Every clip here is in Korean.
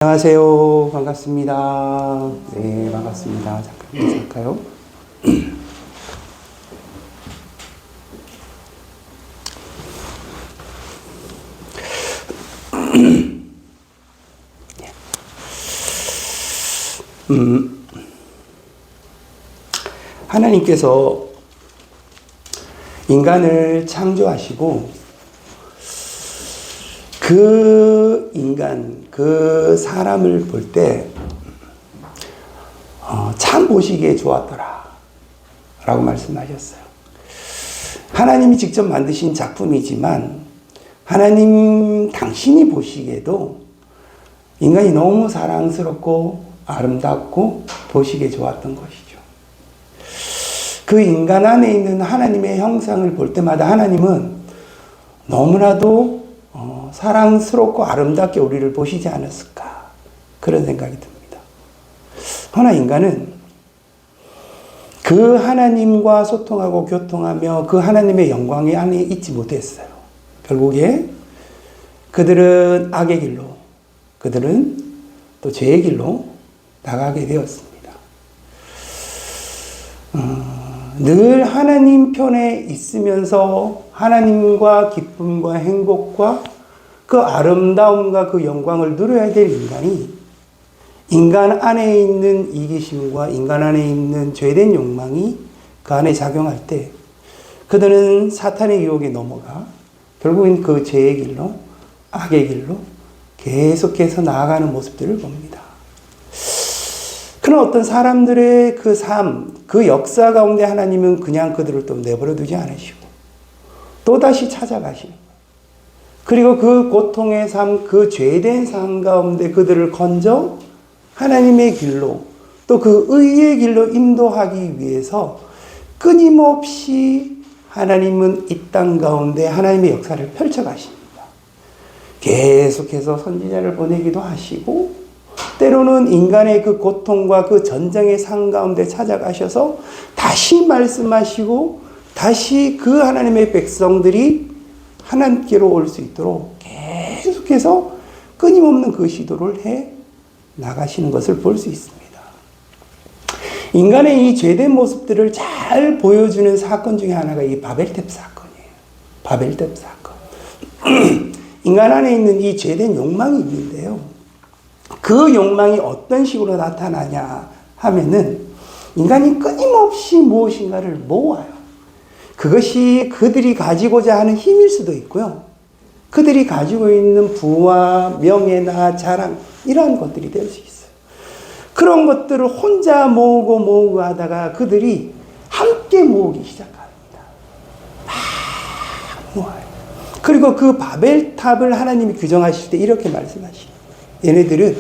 안녕하세요. 반갑습니다. 네, 반갑습니다. 잠깐 인사할까요? 하나님께서 인간을 창조하시고 그 인간, 그 사람을 볼 때 참 보시기에 좋았더라 라고 말씀하셨어요. 하나님이 직접 만드신 작품이지만 하나님 당신이 보시기에도 인간이 너무 사랑스럽고 아름답고 보시기에 좋았던 것이죠. 그 인간 안에 있는 하나님의 형상을 볼 때마다 하나님은 너무나도 사랑스럽고 아름답게 우리를 보시지 않았을까, 그런 생각이 듭니다. 그러나 인간은 그 하나님과 소통하고 교통하며 그 하나님의 영광이 안에 있지 못했어요. 결국에 그들은 악의 길로, 그들은 또 죄의 길로 나가게 되었습니다. 늘 하나님 편에 있으면서 하나님과 기쁨과 행복과 그 아름다움과 그 영광을 누려야 될 인간이 인간 안에 있는 이기심과 인간 안에 있는 죄된 욕망이 그 안에 작용할 때 그들은 사탄의 유혹에 넘어가 결국엔 그 죄의 길로, 악의 길로 계속해서 나아가는 모습들을 봅니다. 그런 어떤 사람들의 그 삶, 그 역사 가운데 하나님은 그냥 그들을 또 내버려 두지 않으시고 또다시 찾아가시고 그리고 그 고통의 삶, 그 죄된 삶 가운데 그들을 건져 하나님의 길로 또 그 의의 길로 인도하기 위해서 끊임없이 하나님은 이 땅 가운데 하나님의 역사를 펼쳐가십니다. 계속해서 선지자를 보내기도 하시고 때로는 인간의 그 고통과 그 전쟁의 상 가운데 찾아가셔서 다시 말씀하시고 다시 그 하나님의 백성들이 하나님께로 올 수 있도록 계속해서 끊임없는 그 시도를 해 나가시는 것을 볼 수 있습니다. 인간의 이 죄된 모습들을 잘 보여주는 사건 중에 하나가 이 바벨탑 사건이에요. 바벨탑 사건. 인간 안에 있는 이 죄된 욕망이 있는데요. 그 욕망이 어떤 식으로 나타나냐 하면은 인간이 끊임없이 무엇인가를 모아요. 그것이 그들이 가지고자 하는 힘일 수도 있고요. 그들이 가지고 있는 부와 명예나 자랑 이러한 것들이 될 수 있어요. 그런 것들을 혼자 모으고 하다가 그들이 함께 모으기 시작합니다. 막 모아요. 그리고 그 바벨탑을 하나님이 규정하실 때 이렇게 말씀하시죠. 얘네들은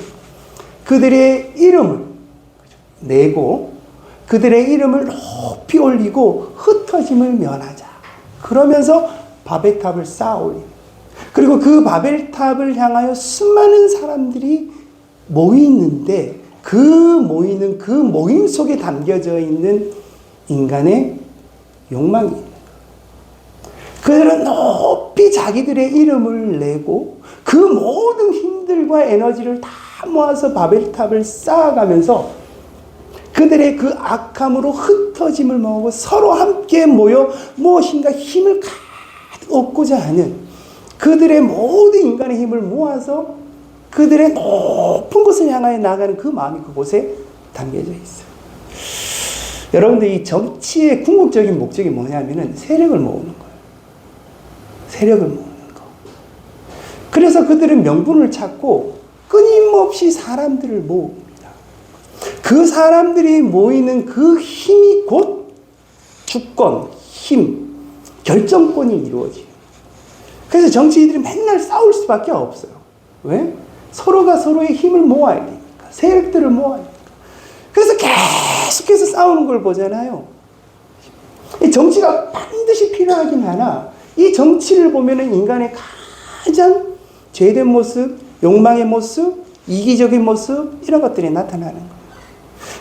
그들의 이름을 내고 그들의 이름을 높이 올리고 흩어짐을 면하자. 그러면서 바벨탑을 쌓아 올립니다. 그리고 그 바벨탑을 향하여 수많은 사람들이 모이는데 그 모이는 그 모임 속에 담겨져 있는 인간의 욕망이 있는 거예요. 그들은 높이 자기들의 이름을 내고 그 모든 힘들과 에너지를 다 모아서 바벨탑을 쌓아가면서 그들의 그 악함으로 흩어짐을 모으고 서로 함께 모여 무엇인가 힘을 가득 얻고자 하는 그들의 모든 인간의 힘을 모아서 그들의 높은 곳을 향하여 나가는 그 마음이 그곳에 담겨져 있어요. 여러분들 이 정치의 궁극적인 목적이 뭐냐면은 세력을 모으는 거예요. 세력을 모으는 거. 그래서 그들은 명분을 찾고 끊임없이 사람들을 모읍니다. 그 사람들이 모이는 그 힘이 곧 주권, 힘, 결정권이 이루어지는. 그래서 정치인들이 맨날 싸울 수밖에 없어요. 왜? 서로가 서로의 힘을 모아야 되니까. 세력들을 모아야 되니까. 그래서 계속해서 싸우는 걸 보잖아요. 이 정치가 반드시 필요하긴 하나 이 정치를 보면은 인간의 가장 죄된 모습, 욕망의 모습, 이기적인 모습 이런 것들이 나타나는 거예요.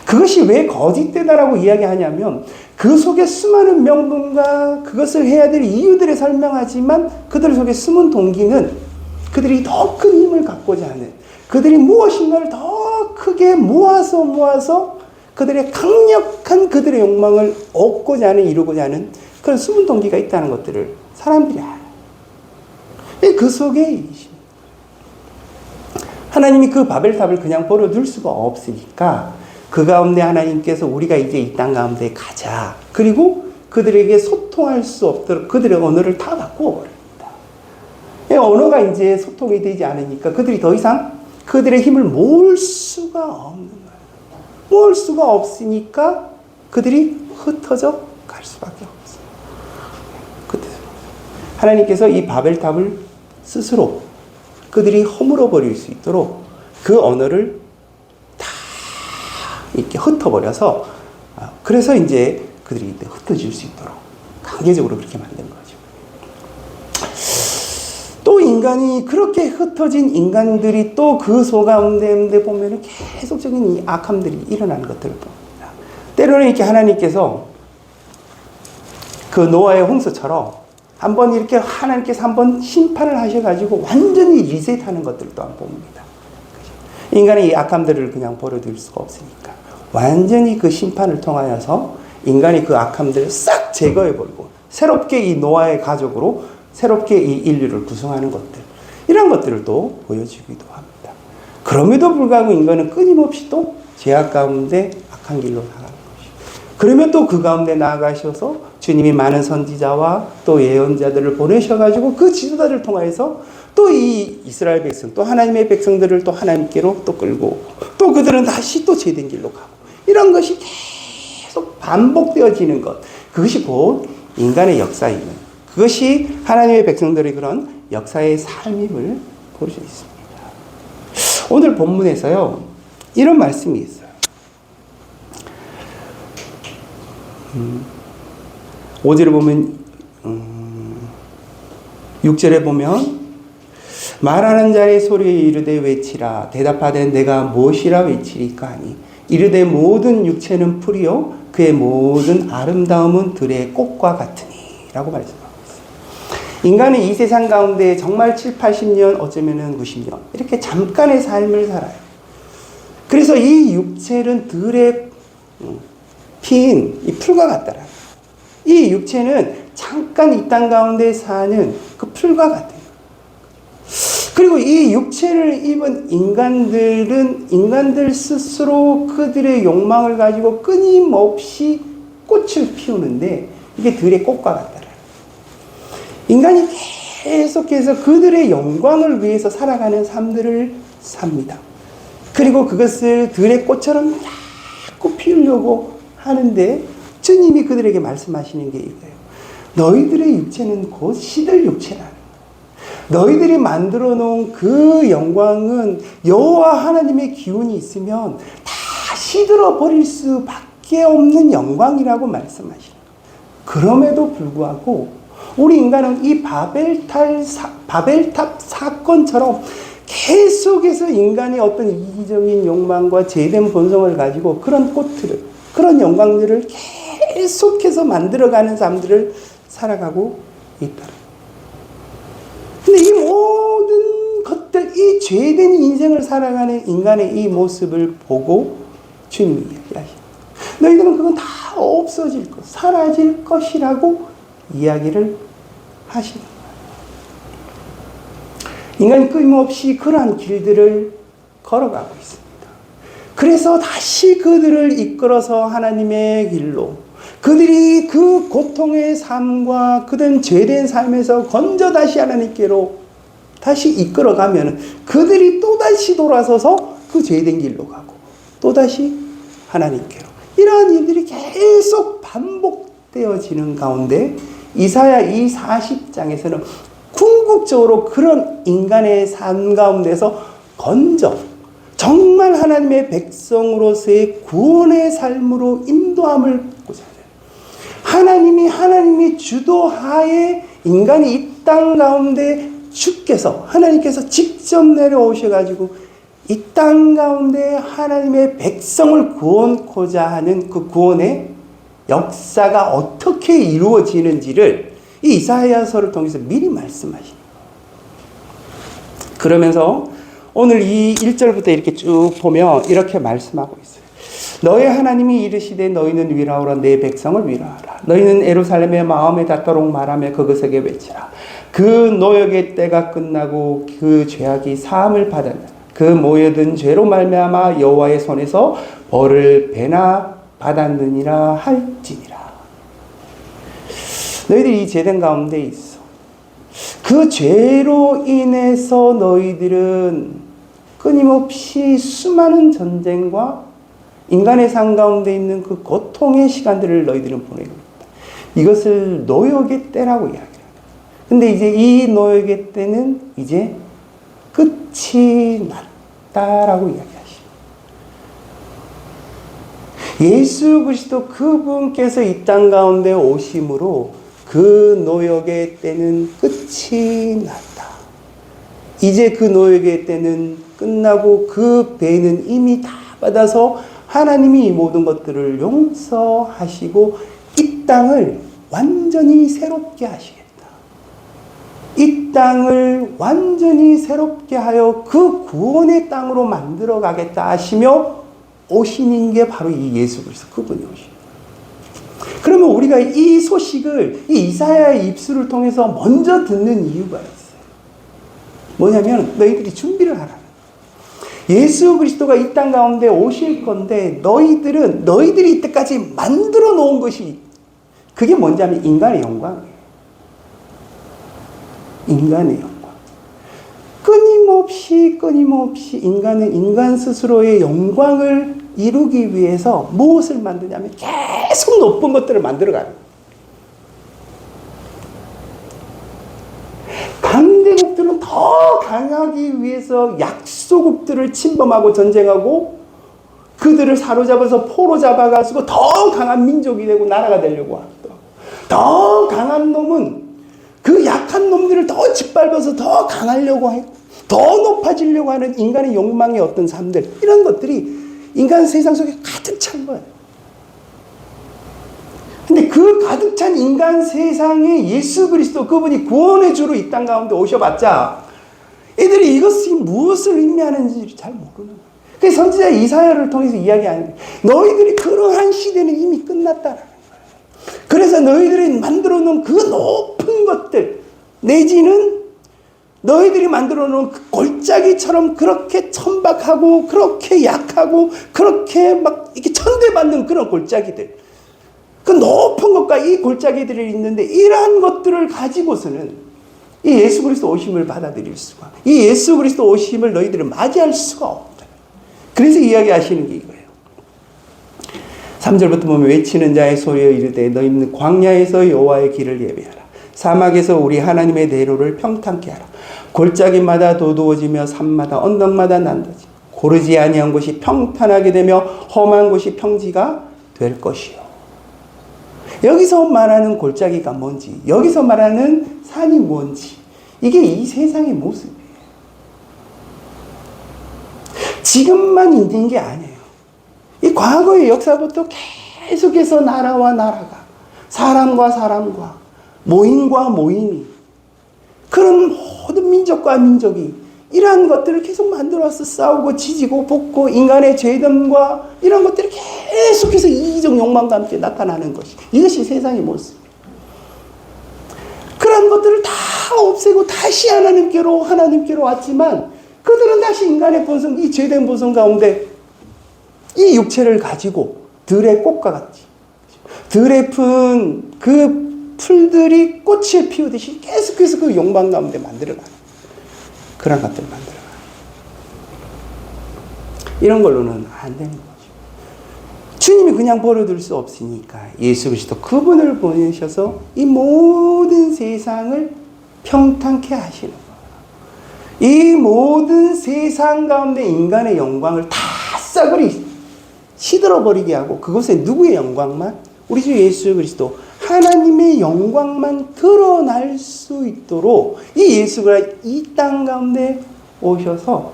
그것이 왜 거짓되다라고 이야기하냐면 그 속에 수많은 명분과 그것을 해야 될 이유들을 설명하지만 그들 속에 숨은 동기는 그들이 더 큰 힘을 갖고자 하는 그들이 무엇인가를 더 크게 모아서 그들의 강력한 그들의 욕망을 얻고자 하는, 이루고자 하는 그런 숨은 동기가 있다는 것들을 사람들이 알아요. 그 속에 하나님이 그 바벨탑을 그냥 버려둘 수가 없으니까 그 가운데 하나님께서 우리가 이제 이 땅 가운데 가자. 그리고 그들에게 소통할 수 없도록 그들의 언어를 다 바꾸어 버립니다. 언어가 이제 소통이 되지 않으니까 그들이 더 이상 그들의 힘을 모을 수가 없는 거예요. 모을 수가 없으니까 그들이 흩어져 갈 수밖에 없어요. 하나님께서 이 바벨탑을 스스로 그들이 허물어 버릴 수 있도록 그 언어를 다 이렇게 흩어버려서, 그래서 이제 그들이 흩어질 수 있도록 강제적으로 그렇게 만든 거죠. 또 인간이 그렇게 흩어진 인간들이 또 그 소가운데 보면은 계속적인 이 악함들이 일어나는 것들을 봅니다. 때로는 이렇게 하나님께서 그 노아의 홍수처럼 한번 이렇게 하나님께서 한번 심판을 하셔가지고 완전히 리셋하는 것들을 또한 봅니다. 인간이 이 악함들을 그냥 버려둘 수가 없으니까 완전히 그 심판을 통하여서 인간이 그 악함들을 싹 제거해버리고 새롭게 이 노아의 가족으로 새롭게 이 인류를 구성하는 것들, 이런 것들을 또 보여주기도 합니다. 그럼에도 불구하고 인간은 끊임없이 또 죄악 가운데 악한 길로 나가는 것이죠. 그러면 또 그 가운데 나아가셔서 주님이 많은 선지자와 또 예언자들을 보내셔가지고 그 지도자를 통하여서 또 이 이스라엘 백성, 또 하나님의 백성들을 또 하나님께로 또 끌고 오고, 또 그들은 다시 또 죄된 길로 가고, 이런 것이 계속 반복되어지는 것, 그것이 곧 인간의 역사임을, 그것이 하나님의 백성들의 그런 역사의 삶임을 볼 수 있습니다. 오늘 본문에서요, 이런 말씀이 있어요. 5절에 보면, 6절에 보면, 말하는 자의 소리에 이르되 외치라. 대답하되 내가 무엇이라 외치리까 하니, 이르되 모든 육체는 풀이요 그의 모든 아름다움은 들의 꽃과 같으니 라고 말씀하고 있어요. 인간은 이 세상 가운데 정말 7, 80년, 어쩌면 90년 이렇게 잠깐의 삶을 살아요. 그래서 이 육체는 들에 핀 이 풀과 같더라. 이 육체는 잠깐 이 땅 가운데 사는 그 풀과 같아요. 그리고 이 육체를 입은 인간들은 인간들 스스로 그들의 욕망을 가지고 끊임없이 꽃을 피우는데 이게 들의 꽃과 같더라. 인간이 계속해서 그들의 영광을 위해서 살아가는 삶들을 삽니다. 그리고 그것을 들의 꽃처럼 자꾸 피우려고 하는데 주님이 그들에게 말씀하시는 게 이거예요. 너희들의 육체는 곧 시들 육체라는 거예요. 너희들이 만들어 놓은 그 영광은 여호와 하나님의 기운이 있으면 다 시들어 버릴 수밖에 없는 영광이라고 말씀하시는 거예요. 그럼에도 불구하고 우리 인간은 이 바벨탑 사건처럼 계속해서 인간이 어떤 이기적인 욕망과 죄된 본성을 가지고 그런 꽃들을, 그런 영광들을 계속해서 만들어가는 삶들을 살아가고 있다. 근데 이 모든 것들, 이 죄된 인생을 살아가는 인간의 이 모습을 보고 주님이 이야기하십니다. 너희들은 그건 다 없어질 것, 사라질 것이라고 이야기를 하시는 거예요. 인간이 끊임없이 그러한 길들을 걸어가고 있습니다. 그래서 다시 그들을 이끌어서 하나님의 길로, 그들이 그 고통의 삶과 그들 죄된 삶에서 건져 다시 하나님께로 다시 이끌어가면 그들이 또다시 돌아서서 그 죄된 길로 가고 또다시 하나님께로, 이러한 일들이 계속 반복되어지는 가운데 이사야 이 40장에서는 궁극적으로 그런 인간의 삶 가운데서 건져 정말 하나님의 백성으로서의 구원의 삶으로 인도함을 받고자 해요. 하나님이 주도하에 인간이 이 땅 가운데 주께서, 하나님께서 직접 내려오셔가지고 이 땅 가운데 하나님의 백성을 구원코자 하는 그 구원의 역사가 어떻게 이루어지는지를 이 이사야서를 통해서 미리 말씀하십니다. 그러면서 오늘 이 1절부터 이렇게 쭉 보면 이렇게 말씀하고 있어요. 너희 하나님이 이르시되 너희는 위로하라 내 백성을 위로하라. 너희는 예루살렘의 마음에 닿도록 말하며 그것에게 외치라. 그 노역의 때가 끝나고 그 죄악이 사함을 받았느니라. 그 모여든 죄로 말미암아 여호와의 손에서 벌을 배나 받았느니라 할지니라. 너희들이 이 죄된 가운데 있어. 그 죄로 인해서 너희들은 끊임없이 수많은 전쟁과 인간의 삶 가운데 있는 그 고통의 시간들을 너희들은 보내고 있다. 이것을 노역의 때라고 이야기합니다. 근데 이제 이 노역의 때는 이제 끝이 났다라고 이야기하십니다. 예수 그리스도 그분께서 이 땅 가운데 오심으로 그 노역의 때는 끝이 났다. 이제 그 노역의 때는 끝나고 그 배는 이미 다 받아서 하나님이 이 모든 것들을 용서하시고 이 땅을 완전히 새롭게 하시겠다. 이 땅을 완전히 새롭게 하여 그 구원의 땅으로 만들어 가겠다 하시며 오시는 게 바로 이 예수 그리스도 그분이 오십니다. 그러면 우리가 이 소식을 이 이사야의 입술을 통해서 먼저 듣는 이유가 있어요. 뭐냐면 너희들이 준비를 하라. 예수 그리스도가 이 땅 가운데 오실 건데 너희들이 이때까지 만들어 놓은 것이 그게 뭔냐면 인간의 영광이에요. 인간의 영광. 끊임없이 인간은 인간 스스로의 영광을 이루기 위해서 무엇을 만드냐면 계속 높은 것들을 만들어가는 거예요. 강대국들은 더 강하기 위해서 약소국들을 침범하고 전쟁하고 그들을 사로잡아서 포로 잡아가지고 더 강한 민족이 되고 나라가 되려고 하고 더 강한 놈은 그 약한 놈들을 더 짓밟아서 더 강하려고 하고 더 높아지려고 하는 인간의 욕망의 어떤 삶들 이런 것들이 인간 세상 속에 가득 찬 거예요. 근데 그 가득 찬 인간 세상에 예수 그리스도 그분이 구원의 주로 이 땅 가운데 오셔봤자 애들이 이것이 무엇을 의미하는지 잘 모르는 거예요. 그래서 선지자 이사야를 통해서 이야기하는 거예요. 너희들이 그러한 시대는 이미 끝났다라는 거예요. 그래서 너희들이 만들어 놓은 그 높은 것들 내지는 너희들이 만들어 놓은 그 골짜기처럼 그렇게 천박하고 그렇게 약하고 그렇게 막 이렇게 천대받는 그런 골짜기들 그 높은 것과 이 골짜기들이 있는데 이러한 것들을 가지고서는 이 예수 그리스도 오심을 받아들일 수가 이 예수 그리스도 오심을 너희들은 맞이할 수가 없다. 그래서 이야기하시는 게 이거예요. 3절부터 보면 외치는 자의 소리여 이르되 너희는 광야에서 여호와의 길을 예배하라. 사막에서 우리 하나님의 대로를 평탄케 하라. 골짜기마다 도두어지며 산마다 언덕마다 난다지. 고르지 아니한 곳이 평탄하게 되며 험한 곳이 평지가 될 것이요. 여기서 말하는 골짜기가 뭔지, 여기서 말하는 산이 뭔지, 이게 이 세상의 모습이에요. 지금만 있는 게 아니에요. 이 과거의 역사부터 계속해서 나라와 나라가, 사람과 사람과, 모임과 모임이, 그런 모든 민족과 민족이 이러한 것들을 계속 만들어서 싸우고 지지고 볶고 인간의 죄됨과 이런 것들이 계속해서 이기적 욕망과 함께 나타나는 것이 이것이 세상의 모습. 그런 것들을 다 없애고 다시 하나님께로 왔지만 그들은 다시 인간의 본성, 이 죄된 본성 가운데 이 육체를 가지고 들의 꽃과 같이 들에 푼 그 풀들이 꽃을 피우듯이 계속해서 그 욕망 가운데 만들어가는 그런 것들을 만들어가는 이런 걸로는 안 되는 거죠. 주님이 그냥 버려둘 수 없으니까 예수 그리스도 그분을 보내셔서 이 모든 세상을 평탄케 하시는 거예요. 이 모든 세상 가운데 인간의 영광을 다 싸그리 시들어버리게 하고 그곳에 누구의 영광만? 우리 주 예수 그리스도 하나님의 영광만 드러날 수 있도록 이 예수가 이 땅 가운데 오셔서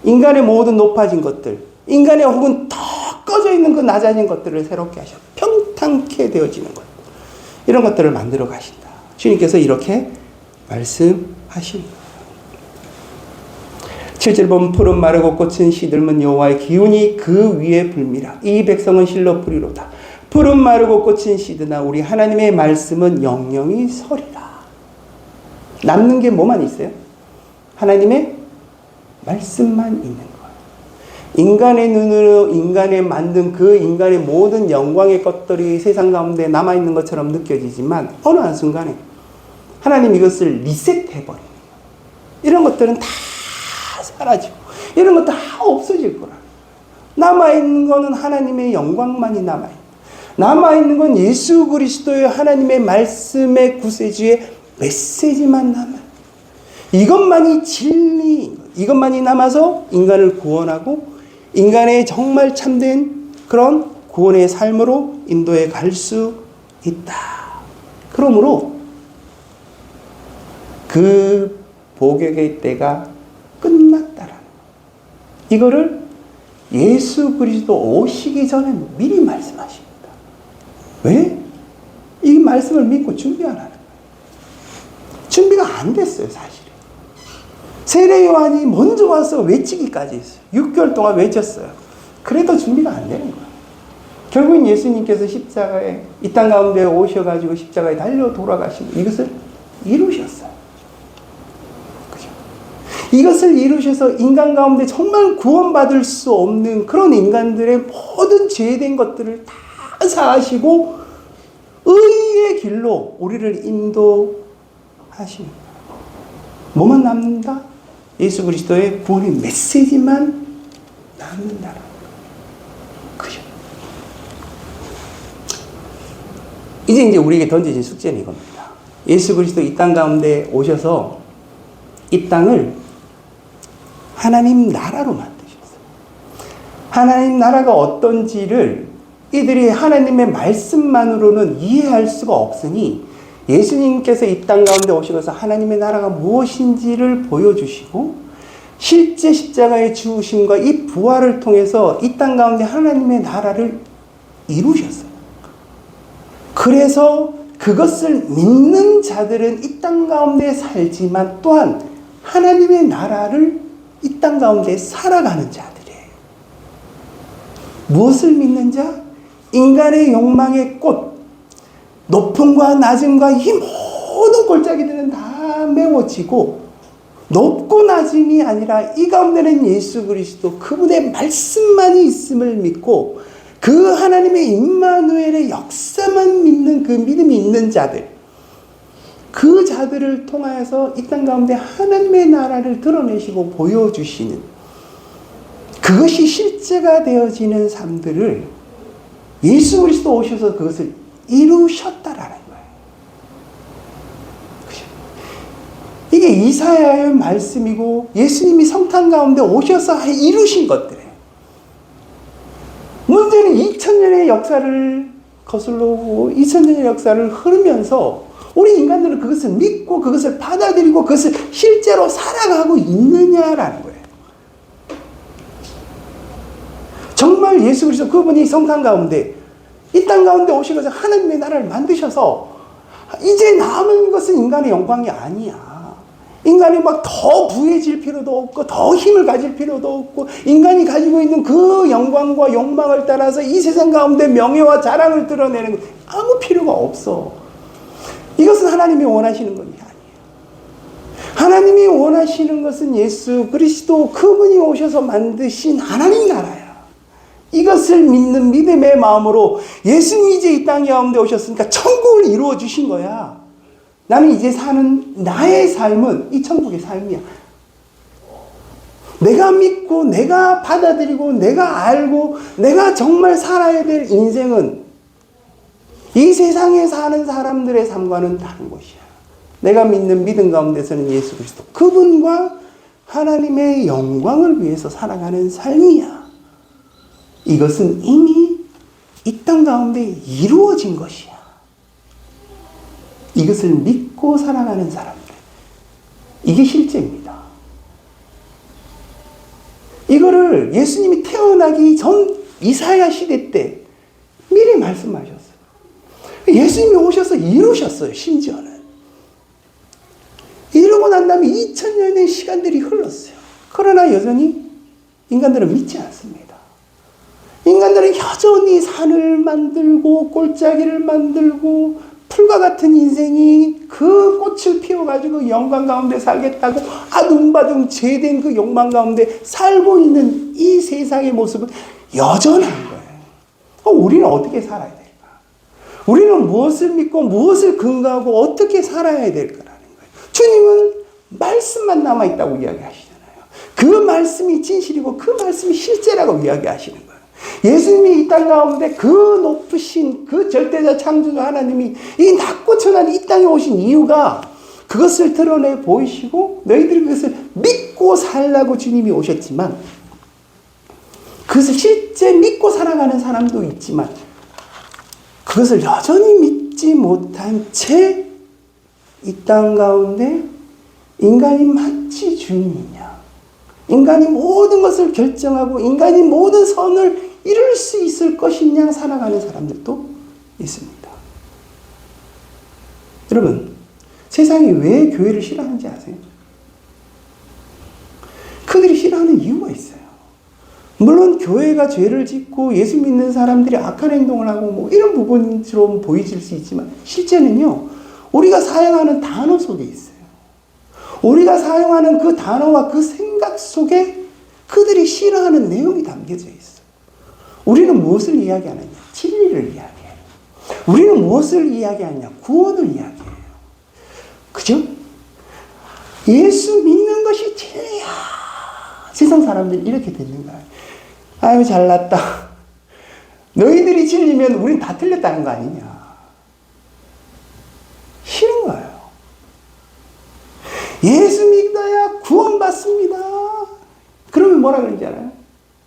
인간의 모든 높아진 것들, 인간의 혹은 더 꺼져 있는 그 낮아진 것들을 새롭게 하셔 평탄케 되어지는 것, 이런 것들을 만들어 가신다. 주님께서 이렇게 말씀하십니다. 7절 보면 푸른 마르고 꽃은 시들면 여호와의 기운이 그 위에 불미라. 이 백성은 실로 뿌리로다. 푸른 마르고 꽃은 시드나 우리 하나님의 말씀은 영영이 서리라. 남는 게 뭐만 있어요? 하나님의 말씀만 있는 거예요. 인간의 눈으로 인간의 만든 그 인간의 모든 영광의 것들이 세상 가운데 남아있는 것처럼 느껴지지만 어느 한순간에 하나님 이것을 리셋해버리는 거예요. 이런 것들은 다 사라지고 이런 것도 다 없어질 거라. 남아있는 거는 하나님의 영광만이 남아있는 건 예수 그리스도의 하나님의 말씀의 구세주의 메시지만 남아요. 이것만이 진리, 이것만이 남아서 인간을 구원하고 인간의 정말 참된 그런 구원의 삶으로 인도해 갈 수 있다. 그러므로 그 복역의 때가 끝났다라는 이거를 예수 그리스도 오시기 전에 미리 말씀하십니다. 왜? 이 말씀을 믿고 준비 안 하는 거예요. 준비가 안 됐어요, 사실. 세례 요한이 먼저 와서 외치기까지 했어요. 6개월 동안 외쳤어요. 그래도 준비가 안 되는 거예요. 결국엔 예수님께서 십자가에 이 땅 가운데 오셔가지고 십자가에 달려 돌아가시고 이것을 이루셨어요. 그죠? 이것을 이루셔서 인간 가운데 정말 구원받을 수 없는 그런 인간들의 모든 죄된 것들을 다 사하시고 의의 길로 우리를 인도하시는 거예요. 뭐만 남는다? 예수 그리스도의 구원의 메시지만 남는다는 거예요. 그죠? 이제 우리에게 던져진 숙제는 이겁니다. 예수 그리스도 이 땅 가운데 오셔서 이 땅을 하나님 나라로 만드셨어요. 하나님 나라가 어떤지를 이들이 하나님의 말씀만으로는 이해할 수가 없으니 예수님께서 이 땅 가운데 오셔서 하나님의 나라가 무엇인지를 보여주시고 실제 십자가의 죽으심과 이 부활을 통해서 이 땅 가운데 하나님의 나라를 이루셨어요. 그래서 그것을 믿는 자들은 이 땅 가운데 살지만 또한 하나님의 나라를 이 땅 가운데 살아가는 자들이에요. 무엇을 믿는 자? 인간의 욕망의 꽃, 높음과 낮음과 이 모든 골짜기들은 다 메워지고 높고 낮음이 아니라 이 가운데는 예수 그리스도 그분의 말씀만이 있음을 믿고 그 하나님의 임마누엘의 역사만 믿는 그 믿음이 있는 자들, 그 자들을 통하여서 이 땅 가운데 하나님의 나라를 드러내시고 보여주시는 그것이 실제가 되어지는 삶들을 예수 그리스도 오셔서 그것을 이루셨다라는 거예요. 그죠? 이게 이사야의 말씀이고 예수님이 성탄 가운데 오셔서 이루신 것들이에요. 문제는 2000년의 역사를 거슬러 오고 2000년의 역사를 흐르면서 우리 인간들은 그것을 믿고 그것을 받아들이고 그것을 실제로 살아가고 있느냐라는 거예요. 정말 예수 그리스도 그분이 성탄 가운데 이 땅 가운데 오셔서 하나님의 나라를 만드셔서 이제 남은 것은 인간의 영광이 아니야. 인간이 막 더 부해질 필요도 없고 더 힘을 가질 필요도 없고 인간이 가지고 있는 그 영광과 욕망을 따라서 이 세상 가운데 명예와 자랑을 드러내는 것 아무 필요가 없어. 이것은 하나님이 원하시는 것이 아니에요. 하나님이 원하시는 것은 예수 그리스도 그분이 오셔서 만드신 하나님 나라야. 이것을 믿는 믿음의 마음으로 예수님이 이제 이 땅 가운데 오셨으니까 천국을 이루어 주신 거야. 나는 이제 사는 나의 삶은 이 천국의 삶이야. 내가 믿고 내가 받아들이고 내가 알고 내가 정말 살아야 될 인생은 이 세상에 사는 사람들의 삶과는 다른 것이야. 내가 믿는 믿음 가운데서는 예수 그리스도 그분과 하나님의 영광을 위해서 살아가는 삶이야. 이것은 이미 이 땅 가운데 이루어진 것이야. 이것을 믿고 살아가는 사람들. 이게 실제입니다. 이거를 예수님이 태어나기 전 이사야 시대 때 미리 말씀하셨어요. 예수님이 오셔서 이루셨어요, 심지어는. 이루고 난 다음에 2000년의 시간들이 흘렀어요. 그러나 여전히 인간들은 믿지 않습니다. 인간들은 여전히 산을 만들고 골짜기를 만들고 풀과 같은 인생이 그 꽃을 피워가지고 영광 가운데 살겠다고 아둥바둥 죄된 그 욕망 가운데 살고 있는 이 세상의 모습은 여전한 거예요. 우리는 어떻게 살아야 될까? 우리는 무엇을 믿고 무엇을 근거하고 어떻게 살아야 될까라는 거예요. 주님은 말씀만 남아있다고 이야기하시잖아요. 그 말씀이 진실이고 그 말씀이 실제라고 이야기하시는 거예요. 예수님이 이 땅 가운데 그 높으신 그 절대자 창조자 하나님이 이 낮고 천한 이 땅에 오신 이유가 그것을 드러내 보이시고 너희들이 그것을 믿고 살라고 주님이 오셨지만 그것을 실제 믿고 살아가는 사람도 있지만 그것을 여전히 믿지 못한 채 이 땅 가운데 인간이 마치 주인이냐, 인간이 모든 것을 결정하고 인간이 모든 선을 이룰 수 있을 것이냐 살아가는 사람들도 있습니다. 여러분, 세상이 왜 교회를 싫어하는지 아세요? 그들이 싫어하는 이유가 있어요. 물론 교회가 죄를 짓고 예수 믿는 사람들이 악한 행동을 하고 뭐 이런 부분처럼 보이질 수 있지만 실제는요, 우리가 사용하는 단어 속에 있어요. 우리가 사용하는 그 단어와 그 생각 속에 그들이 싫어하는 내용이 담겨져 있어요. 우리는 무엇을 이야기하느냐? 진리를 이야기해요. 우리는 무엇을 이야기하느냐? 구원을 이야기해요. 그죠? 예수 믿는 것이 진리야. 세상 사람들이 이렇게 듣는 거예요. 아유, 잘났다. 너희들이 진리면 우린 다 틀렸다는 거 아니냐. 싫은 거예요. 예수 믿어야 구원받습니다. 그러면 뭐라 그러는지 알아요?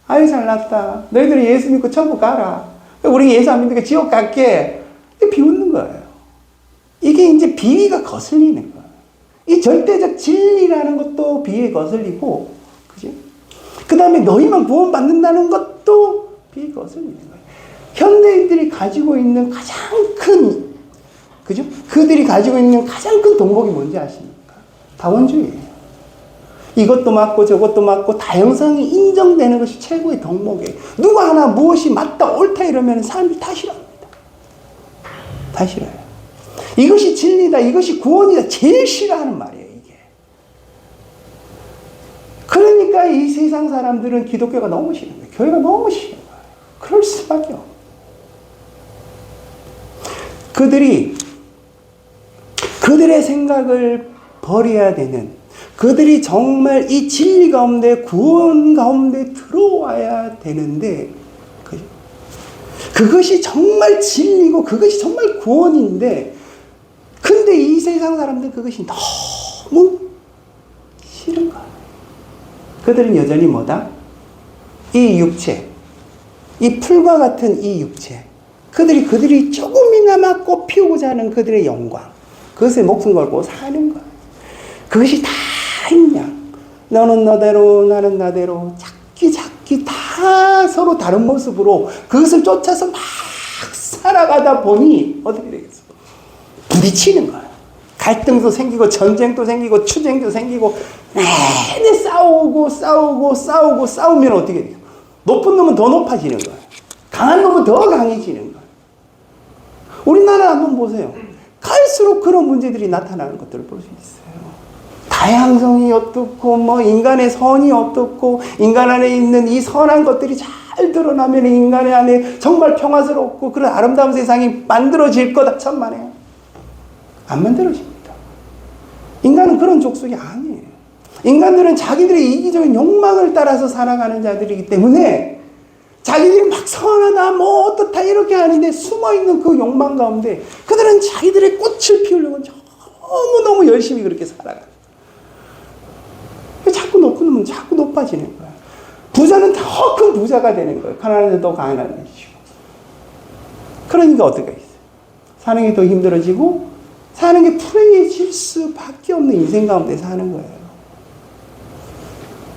아유, 잘났다. 너희들이 예수 믿고 천국 가라. 우리 예수 안 믿으니까 지옥 갈게. 비웃는 거예요. 이게 이제 비위가 거슬리는 거예요. 이 절대적 진리라는 것도 비위에 거슬리고, 그죠? 그 다음에 너희만 구원받는다는 것도 비위에 거슬리는 거예요. 현대인들이 가지고 있는 가장 큰, 그죠? 그들이 가지고 있는 가장 큰 동복이 뭔지 아십니까? 다원주의예요. 이것도 맞고 저것도 맞고 다양성이 인정되는 것이 최고의 덕목이에요. 누가 하나 무엇이 맞다 옳다 이러면 사람들이 다 싫어합니다. 다 싫어요. 이것이 진리다, 이것이 구원이다, 제일 싫어하는 말이에요, 이게. 그러니까 이 세상 사람들은 기독교가 너무 싫은 거예요. 교회가 너무 싫은 거예요. 그럴 수밖에 없어요. 그들의 생각을 버려야 되는, 그들이 정말 이 진리 가운데 구원 가운데 들어와야 되는데, 그것이 정말 진리고 그것이 정말 구원인데, 근데 이 세상 사람들은 그것이 너무 싫은 거예요. 그들은 여전히 뭐다? 이 육체, 이 풀과 같은 이 육체, 그들이 조금이나마 꽃 피우고자 하는 그들의 영광, 그것에 목숨 걸고 사는 거예요. 그것이 다 있냐? 너는 너대로 나는 나대로 작기 다 서로 다른 모습으로 그것을 쫓아서 막 살아가다 보니 어떻게 되겠어? 부딪히는 거예요. 갈등도 생기고 전쟁도 생기고 투쟁도 생기고 내내 싸우면 어떻게 돼요? 높은 놈은 더 높아지는 거예요. 강한 놈은 더 강해지는 거예요. 우리나라 한번 보세요. 갈수록 그런 문제들이 나타나는 것들을 볼 수 있어요. 다양성이 어떻고, 뭐, 인간의 선이 어떻고, 인간 안에 있는 이 선한 것들이 잘 드러나면 인간 안에 정말 평화스럽고 그런 아름다운 세상이 만들어질 거다. 천만에요. 안 만들어집니다. 인간은 그런 족속이 아니에요. 인간들은 자기들의 이기적인 욕망을 따라서 살아가는 자들이기 때문에 자기들이 막 선하다, 뭐 어떻다 이렇게 하는데 숨어있는 그 욕망 가운데 그들은 자기들의 꽃을 피우려고 너무너무 열심히 그렇게 살아가요. 자꾸 높은 놈은 자꾸 높아지는 거야. 부자는 더 큰 부자가 되는 거예요. 가난한 데는 더 가난해지고. 그러니까 어떻게 있어요? 사는 게 더 힘들어지고 사는 게 불행해질 수밖에 없는 인생 가운데 사는 거예요.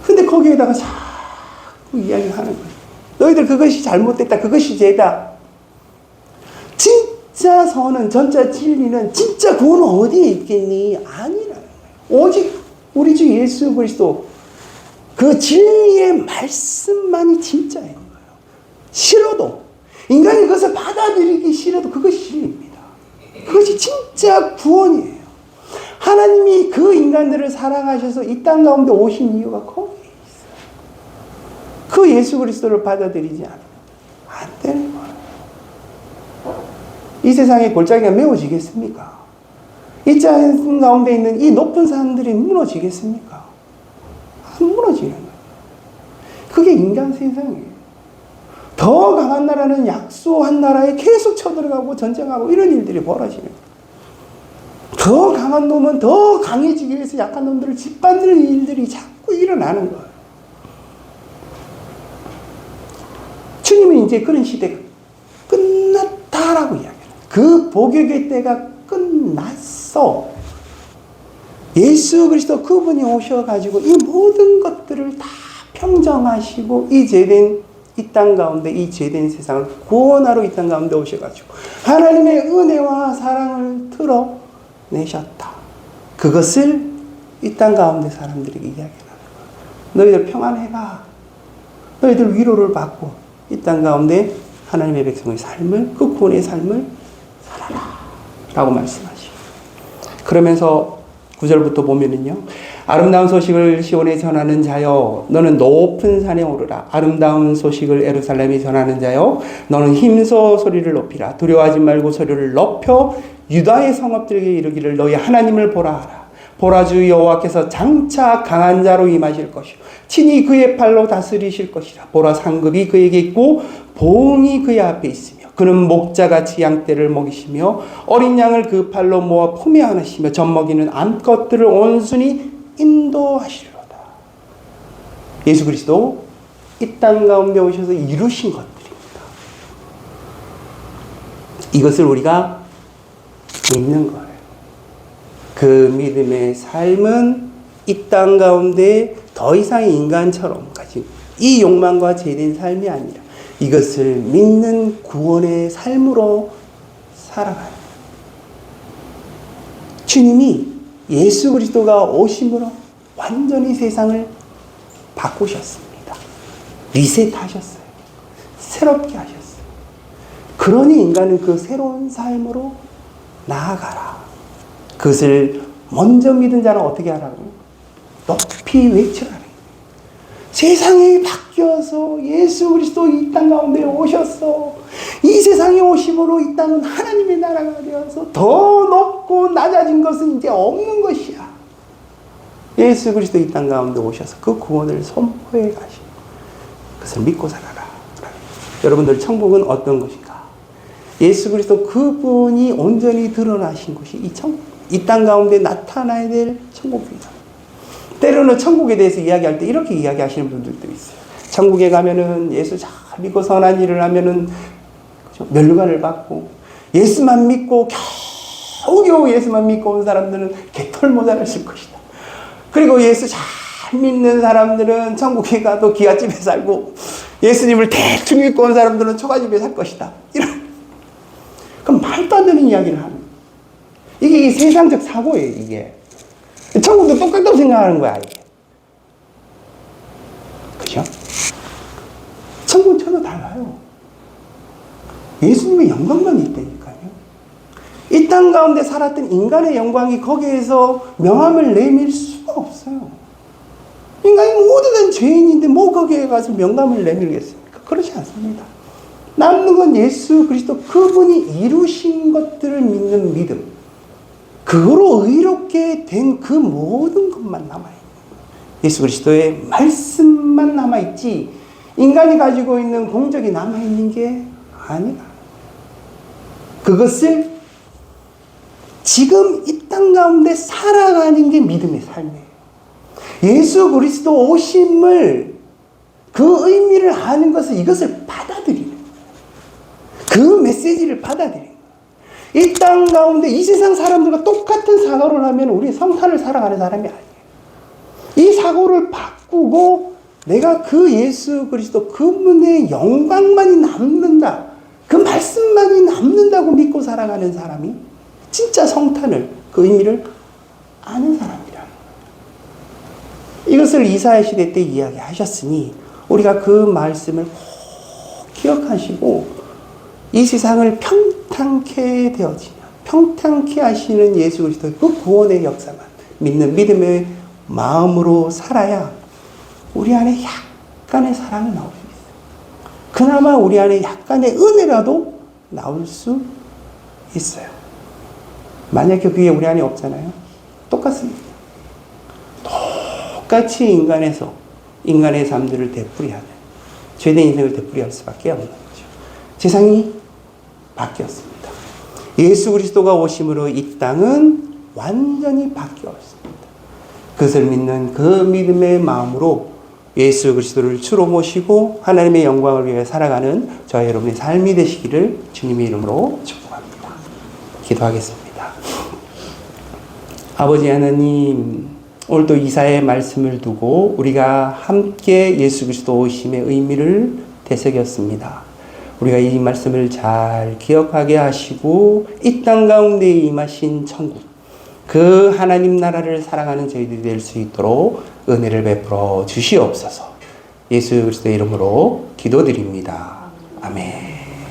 근데 거기에다가 자꾸 이야기하는 거예요. 너희들 그것이 잘못됐다. 그것이 죄다. 진짜 선은, 진짜 진리는, 진짜 구원은 어디에 있겠니? 아니라는 거예요. 오직 우리 주 예수 그리스도, 그 진리의 말씀만이 진짜인 거예요. 싫어도, 인간이 그것을 받아들이기 싫어도 그것이 진리입니다. 그것이 진짜 구원이에요. 하나님이 그 인간들을 사랑하셔서 이 땅 가운데 오신 이유가 거기에 있어요. 그 예수 그리스도를 받아들이지 않으면 안 되는 거예요. 이 세상에 골짜기가 메워지겠습니까? 이 땅 가운데 있는 이 높은 산들이 무너지겠습니까? 안 무너지는 거예요. 그게 인간 세상이에요. 더 강한 나라는 약소한 나라에 계속 쳐들어가고 전쟁하고 이런 일들이 벌어지는 거예요. 더 강한 놈은 더 강해지기 위해서 약한 놈들을 짓밟는 일들이 자꾸 일어나는 거예요. 주님은 이제 그런 시대가 끝났다라고 이야기해요. 그 복역의 때가 끝났어. 예수 그리스도 그분이 오셔가지고 이 모든 것들을 다 평정하시고 이 죄된 이 땅 가운데 이 죄된 세상을 구원하러 이 땅 가운데 오셔가지고 하나님의 은혜와 사랑을 드러내셨다. 그것을 이 땅 가운데 사람들에게 이야기하는 거야. 너희들 평안해가. 너희들 위로를 받고 이 땅 가운데 하나님의 백성의 삶을, 그 구원의 삶을 살아라 라고 말씀하시고, 그러면서 9절부터 보면은요, 아름다운 소식을 시온에 전하는 자여 너는 높은 산에 오르라. 아름다운 소식을 예루살렘에 전하는 자여 너는 힘써 소리를 높이라. 두려워하지 말고 소리를 높여 유다의 성읍들에게 이르기를 너희 하나님을 보라 하라. 보라, 주 여호와께서 장차 강한 자로 임하실 것이요 친히 그의 팔로 다스리실 것이라. 보라, 상급이 그에게 있고 보응이 그의 앞에 있으며 그는 목자같이 양떼를 먹이시며 어린 양을 그 팔로 모아 품에 안으시며 젖먹이는 암컷들을 온순히 인도하시리로다. 예수 그리스도 이 땅 가운데 오셔서 이루신 것들입니다. 이것을 우리가 믿는 거예요. 그 믿음의 삶은 이 땅 가운데 더 이상 인간처럼 가진 이 욕망과 죄된 삶이 아니라 이것을 믿는 구원의 삶으로 살아가요. 주님이 예수 그리스도가 오심으로 완전히 세상을 바꾸셨습니다. 리셋하셨어요. 새롭게 하셨어요. 그러니 인간은 그 새로운 삶으로 나아가라. 그것을 먼저 믿은 자는 어떻게 하라고? 높이 외치라는 거예요. 세상이 바뀌어서 예수 그리스도 이 땅 가운데 오셨어. 이 세상에 오심으로 이 땅은 하나님의 나라가 되어서 더 높고 낮아진 것은 이제 없는 것이야. 예수 그리스도 이 땅 가운데 오셔서 그 구원을 선포해 가시고 그것을 믿고 살아라. 여러분들, 천국은 어떤 것인가? 예수 그리스도 그분이 온전히 드러나신 곳이 이 천국, 이 땅 가운데 나타나야 될 천국입니다. 때로는 천국에 대해서 이야기할 때 이렇게 이야기하시는 분들도 있어요. 천국에 가면은 예수 잘 믿고 선한 일을 하면은 면류관을 받고, 예수만 믿고 겨우겨우 예수만 믿고 온 사람들은 개털모자를 쓸 것이다. 그리고 예수 잘 믿는 사람들은 천국에 가도 기아집에 살고, 예수님을 대충 믿고 온 사람들은 초가집에 살 것이다. 이런, 그럼 말도 안 되는 이야기를 하는 거예요. 이게 세상적 사고예요, 이게. 천국도 똑같다고 생각하는 거야, 이게. 그죠? 천국은 전혀 달라요. 예수님의 영광만 있다니까요. 이 땅 가운데 살았던 인간의 영광이 거기에서 명함을 내밀 수가 없어요. 인간이 모든 죄인인데 뭐 거기에 가서 명함을 내밀겠습니까? 그렇지 않습니다. 남는 건 예수 그리스도 그분이 이루신 것들을 믿는 믿음. 그거로 의롭게 된 그 모든 것만 남아있는 거예요. 예수 그리스도의 말씀만 남아있지 인간이 가지고 있는 공적이 남아있는 게 아니라, 그것을 지금 이 땅 가운데 살아가는 게 믿음의 삶이에요. 예수 그리스도 오심을, 그 의미를 아는 것을, 이것을 받아들이는 거예요. 그 메시지를 받아들이는 거예요. 이 땅 가운데 이 세상 사람들과 똑같은 사고를 하면 우리 성탄을 살아가는 사람이 아니에요. 이 사고를 바꾸고 내가 그 예수 그리스도 그분의 영광만이 남는다, 그 말씀만이 남는다고 믿고 살아가는 사람이 진짜 성탄을, 그 의미를 아는 사람이라는 거예요. 이것을 이사야 시대 때 이야기하셨으니 우리가 그 말씀을 꼭 기억하시고 이 세상을 평탄케 되어지며 평탄케 하시는 예수 그리스도의 그 구원의 역사만 믿는 믿음의 마음으로 살아야 우리 안에 약간의 사랑이 나올 수 있어요. 그나마 우리 안에 약간의 은혜라도 나올 수 있어요. 만약에 그게 우리 안에 없잖아요. 똑같습니다. 똑같이 인간의 삶들을 되풀이하는 죄된 인생을 되풀이할 수밖에 없는 거죠. 세상이 바뀌었습니다. 예수 그리스도가 오심으로 이 땅은 완전히 바뀌었습니다. 그것을 믿는 그 믿음의 마음으로 예수 그리스도를 주로 모시고 하나님의 영광을 위해 살아가는 저와 여러분의 삶이 되시기를 주님의 이름으로 축복합니다. 기도하겠습니다. 아버지 하나님, 오늘도 이사야의 말씀을 두고 우리가 함께 예수 그리스도 오심의 의미를 되새겼습니다. 우리가 이 말씀을 잘 기억하게 하시고 이 땅 가운데 임하신 천국, 그 하나님 나라를 살아가는 저희들이 될 수 있도록 은혜를 베풀어 주시옵소서. 예수 그리스도의 이름으로 기도드립니다. 아멘.